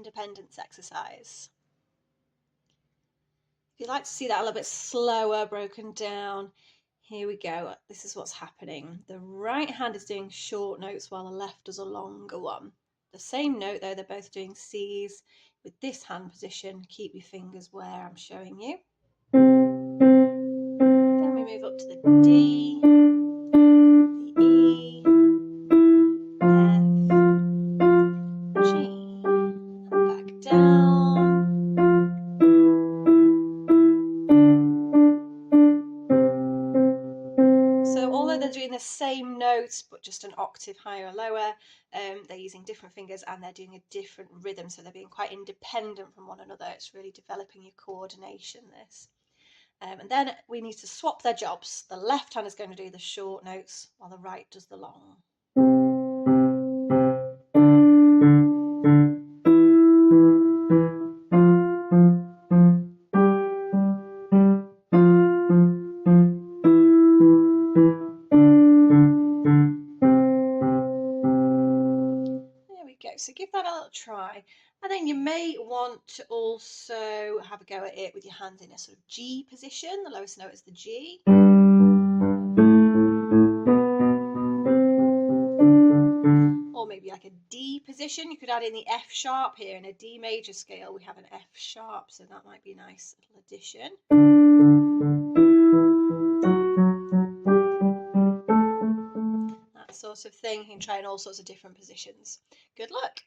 independence exercise. If you'd like to see that a little bit slower, broken down, here we go. This is what's happening. The right hand is doing short notes while the left does a longer one. The same note though, they're both doing C's. With this hand position, keep your fingers where I'm showing you. Then we move up to the D, the E, F, G, and back down. So although they're doing the same notes, but just an octave higher or lower, they're using different fingers and they're doing a different rhythm. So they're being quite independent from one another. It's really developing your coordination, this. And then we need to swap their jobs. The left hand is going to do the short notes while the right does the long. So give that a little try, and then you may want to also have a go at it with your hands in a sort of G position. The lowest note is the G. Or maybe like a D position. You could add in the F sharp here. In a D major scale we have an F sharp, so that might be a nice little addition. That sort of thing. You can try in all sorts of different positions. Good luck.